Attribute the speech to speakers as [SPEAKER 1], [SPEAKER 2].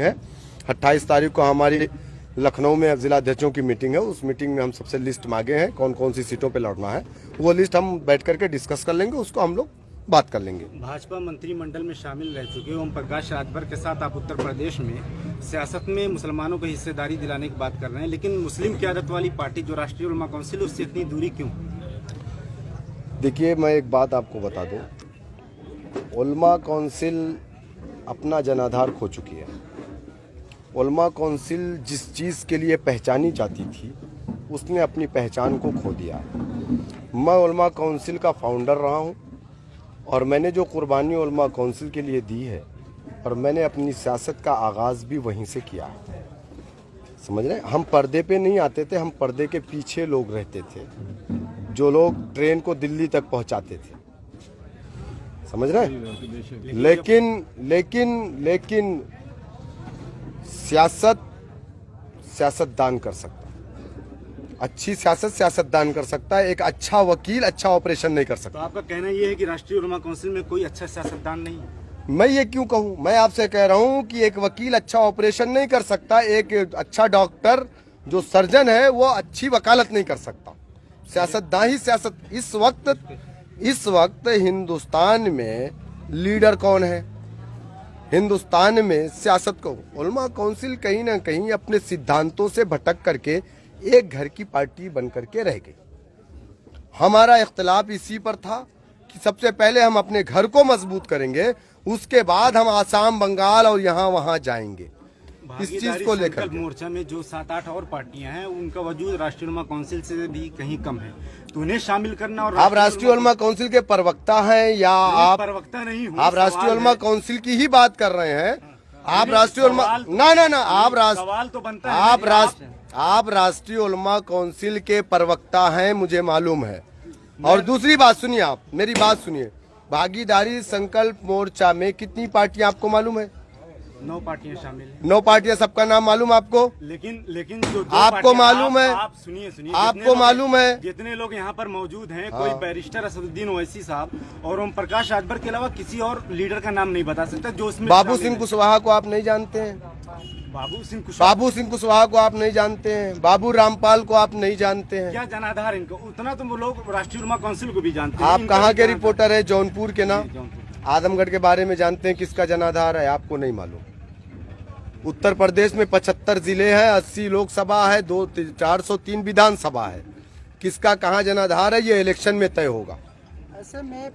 [SPEAKER 1] है। 28 तारीख को हमारी लखनऊ में जिला अध्यक्षों की मीटिंग है। उस मीटिंग में हम सबसे लिस्ट मांगे हैं कौन कौन सी सीटों पे लड़ना है। वो लिस्ट हम बैठ करके डिस्कस कर लेंगे, उसको हम लोग बात कर लेंगे।
[SPEAKER 2] भाजपा मंत्रिमंडल में शामिल रह चुके ओम प्रकाश राजभर के साथ आप उत्तर प्रदेश में सियासत में मुसलमानों को हिस्सेदारी दिलाने की बात कर रहे हैं, लेकिन मुस्लिम क़यादत वाली पार्टी जो राष्ट्रीय उलमा काउंसिल, उससे इतनी दूरी क्यों?
[SPEAKER 1] देखिए, मैं एक बात आपको बता दूं, उलमा काउंसिल अपना जनाधार खो चुकी है। उलमा काउंसिल जिस चीज़ के लिए पहचानी जाती थी उसने अपनी पहचान को खो दिया। मैं उलमा काउंसिल का फाउंडर रहा हूं और मैंने जो कुर्बानी उलमा काउंसिल के लिए दी है और मैंने अपनी सियासत का आगाज़ भी वहीं से किया है। समझ रहे हैं? हम पर्दे पे नहीं आते थे, हम पर्दे के पीछे लोग रहते थे, जो लोग ट्रेन को दिल्ली तक पहुंचाते थे। समझ रहे हैं? लेकिन सियासतदान कर सकता है। अच्छी सियासत सियासतदान कर सकता है। एक अच्छा वकील अच्छा ऑपरेशन नहीं कर सकता।
[SPEAKER 2] तो आपका कहना यह है कि राष्ट्रीय उलमा काउंसिल में कोई अच्छा सियासतदान नहीं है?
[SPEAKER 1] मैं ये क्यों कहूँ? मैं आपसे कह रहा हूँ कि एक वकील अच्छा ऑपरेशन नहीं कर सकता, एक अच्छा डॉक्टर जो सर्जन है वो अच्छी वकालत नहीं कर सकता। सियासतदान ही सियासत। इस वक्त हिंदुस्तान में लीडर कौन है? हिंदुस्तान में सियासत को उलमा काउंसिल कहीं ना कहीं अपने सिद्धांतों से भटक करके एक घर की पार्टी बन करके रह गई। हमारा इख्तिलाफ इसी पर था कि सबसे पहले हम अपने घर को मजबूत करेंगे, उसके बाद हम आसाम, बंगाल और यहाँ वहाँ जाएंगे। इस चीज को लेकर
[SPEAKER 2] मोर्चा में जो 7-8 और पार्टियां हैं, उनका वजूद राष्ट्रीय उलमा काउंसिल से भी कहीं कम है, तो उन्हें शामिल करना। और
[SPEAKER 1] आप राष्ट्रीय उलमा काउंसिल के प्रवक्ता हैं या आप
[SPEAKER 2] प्रवक्ता नहीं हो?
[SPEAKER 1] आप राष्ट्रीय उलमा काउंसिल की ही बात कर रहे हैं। आप राष्ट्रीय उलमा ना
[SPEAKER 2] सवाल तो बनता है।
[SPEAKER 1] आप राष्ट्रीय उलमा काउंसिल के प्रवक्ता हैं, मुझे मालूम है। और दूसरी बात सुनिए, आप मेरी बात सुनिए। भागीदारी संकल्प मोर्चा में कितनी पार्टियां आपको मालूम है?
[SPEAKER 2] 9 पार्टियां शामिल हैं।
[SPEAKER 1] 9 पार्टियां, सबका नाम मालूम आपको?
[SPEAKER 2] लेकिन जो
[SPEAKER 1] आपको मालूम है?
[SPEAKER 2] आप सुनिए,
[SPEAKER 1] आपको मालूम है?
[SPEAKER 2] जितने लोग यहाँ पर मौजूद हैं, कोई बैरिस्टर असदुद्दीन ओवैसी साहब और ओम प्रकाश राजभर के अलावा किसी और लीडर का नाम नहीं बता सकता जो इसमें।
[SPEAKER 1] बाबू सिंह कुशवाहा को आप नहीं जानते हैं? बाबू सिंह कुशवाहा को आप नहीं जानते हैं? बाबू रामपाल को आप नहीं जानते हैं?
[SPEAKER 2] क्या जनाधार इनको? उतना तो वो लोग राष्ट्रीय उलमा काउंसिल को भी जानते हैं।
[SPEAKER 1] आप कहाँ के रिपोर्टर है? जौनपुर के ना? आजमगढ़ के बारे में जानते हैं किसका जनाधार है? आपको नहीं मालूम। उत्तर प्रदेश में 75 जिले हैं, 80 लोकसभा है, 403 विधानसभा है। किसका कहाँ जनाधार है ये इलेक्शन में तय होगा।
[SPEAKER 3] ऐसे में